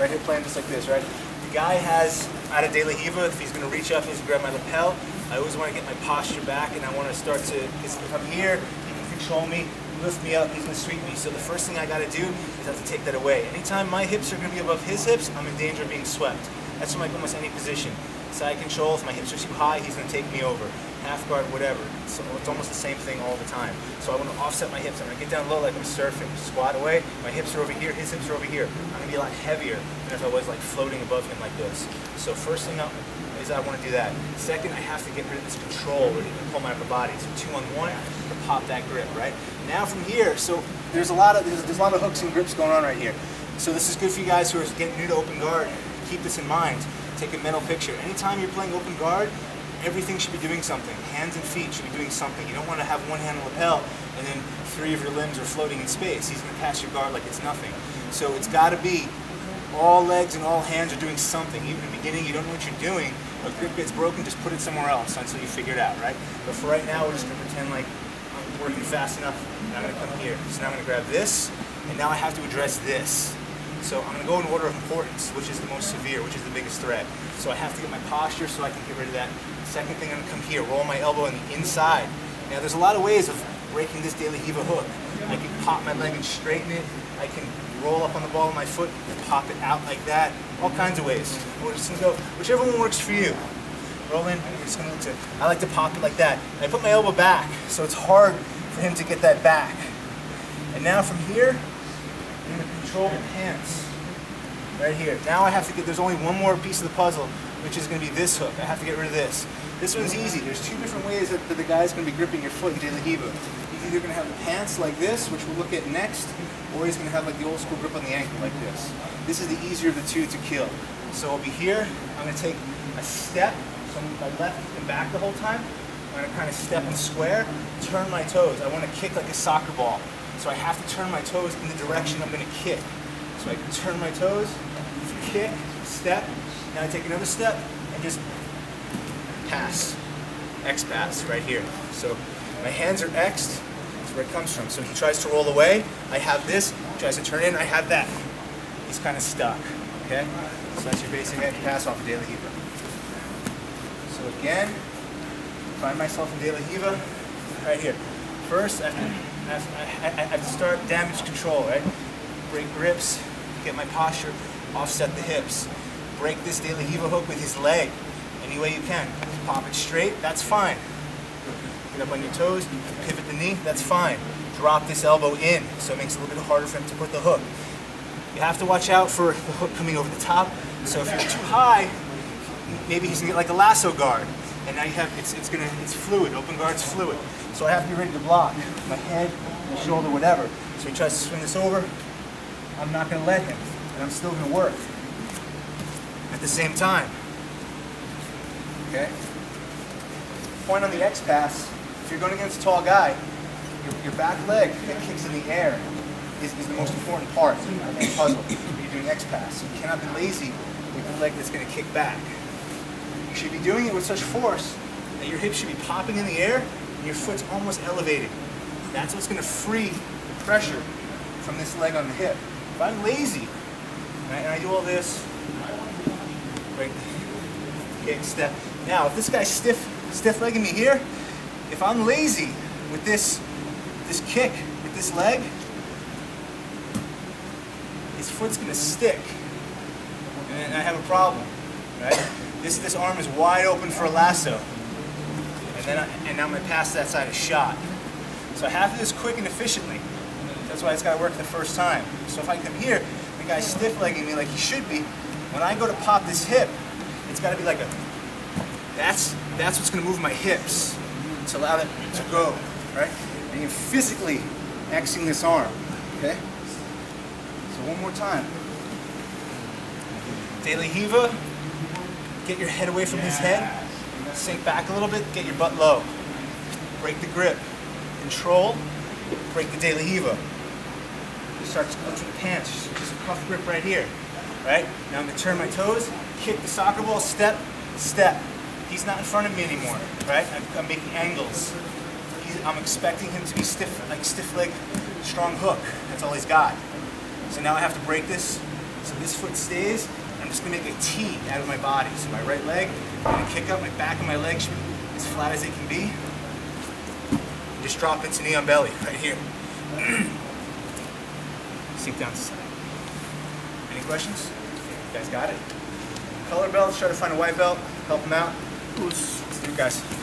right here playing just like this, right? The guy has, out of De La Riva, if he's going to reach up, he's going to grab my lapel. I always want to get my posture back, and I want to start to, because if I'm here, he can control me, lift me up, he's going to sweep me. So the first thing I got to do is have to take that away. Anytime my hips are going to be above his hips, I'm in danger of being swept. That's from like almost any position. Side control, if my hips are too high, he's going to take me over. Half guard, whatever. So it's almost the same thing all the time. So I want to offset my hips. I'm going to get down low like I'm surfing. Squat away, my hips are over here, his hips are over here. I'm going to be a lot heavier than if I was like floating above him like this. So first thing is I want to do that. Second, I have to get rid of this control where he can pull my upper body. So 2 on 1 to pop that grip, right? Now from here, so there's a lot of hooks and grips going on right here. So this is good for you guys who are getting new to open guard. Keep this in mind. Take a mental picture. Anytime you're playing open guard, everything should be doing something. Hands and feet should be doing something. You don't want to have one hand on the lapel and then 3 of your limbs are floating in space. He's going to pass your guard like it's nothing. So it's got to be all legs and all hands are doing something. Even in the beginning, you don't know what you're doing. A grip gets broken, just put it somewhere else until you figure it out, right? But for right now, we're just going to pretend like I'm working fast enough and I'm going to come here. So now I'm going to grab this, and now I have to address this. So I'm going to go in order of importance, which is the most severe, which is the biggest threat. So I have to get my posture so I can get rid of that. Second thing, I'm going to come here, roll my elbow on the inside. Now there's a lot of ways of breaking this De La Riva hook. I can pop my leg and straighten it. I can roll up on the ball of my foot and pop it out like that. All kinds of ways. We're just going to go, whichever one works for you. Roll in, we're just going to, I like to pop it like that. And I put my elbow back, so it's hard for him to get that back. And now from here, I'm going to control the pants. Right here. Now I have to get, there's only one more piece of the puzzle, which is going to be this hook. I have to get rid of this. This one's easy. There's 2 different ways that the guy's going to be gripping your foot in De La Riva. He's either going to have the pants like this, which we'll look at next, or he's going to have like the old school grip on the ankle like this. This is the easier of the 2 to kill. So I'll be here. I'm going to take a step, so my left and back the whole time. I'm going to kind of step and square, turn my toes. I want to kick like a soccer ball. So I have to turn my toes in the direction I'm going to kick. So I can turn my toes, kick, step, now I take another step and just pass. X pass right here. So my hands are X'd, that's where it comes from. So he tries to roll away, I have this, he tries to turn in, I have that. He's kind of stuck, okay? So that's your basic X pass off of De La Riva. So again, find myself in De La Riva right here. First, I have to start damage control, right? Break grips, get my posture, offset the hips. Break this De La Riva hook with his leg any way you can. Pop it straight, that's fine. Get up on your toes, pivot the knee, that's fine. Drop this elbow in, so it makes it a little bit harder for him to put the hook. You have to watch out for the hook coming over the top. So if you're too high, maybe he's gonna get like a lasso guard. And now you have, it's fluid, open guard's fluid. So I have to be ready to block. My head, my shoulder, whatever. So he tries to swing this over, I'm not gonna let him. And I'm still gonna work at the same time. Okay? Point on the X pass, if you're going against a tall guy, your back leg that kicks in the air is the most important part of the puzzle when you're doing X pass. You cannot be lazy with the leg that's going to kick back. You should be doing it with such force that your hips should be popping in the air and your foot's almost elevated. That's what's going to free the pressure from this leg on the hip. If I'm lazy, and I do all this, right, kick, step. Now, if this guy's stiff-legging me here, if I'm lazy with this kick, with this leg, his foot's going to stick, and I have a problem, right? This arm is wide open for a lasso, and now my pass to that side is shot. So I have to do this quick and efficiently. That's why it's got to work the first time. So if I come here, the guy's stiff-legging me like he should be. When I go to pop this hip, it's got to be like a, that's what's going to move my hips to allow it to go, right? And you're physically Xing this arm, okay? So one more time. De La Riva, get your head away from his head, sink back a little bit, get your butt low. Break the grip, control, break the De La Riva. Start to go to the pants, just a cuff grip right here, right? Now I'm going to turn my toes, kick the soccer ball, step, step. He's not in front of me anymore, right? I'm making angles. I'm expecting him to be stiff, like stiff leg, strong hook. That's all he's got. So now I have to break this So this foot stays. I'm just gonna make a T out of my body. So my right leg, I'm gonna kick up, my back of my leg should be as flat as it can be. And just drop into knee on belly, right here. Sink down to side. Any questions? You guys got it? Color belts, try to find a white belt, help them out. Let's do it, guys.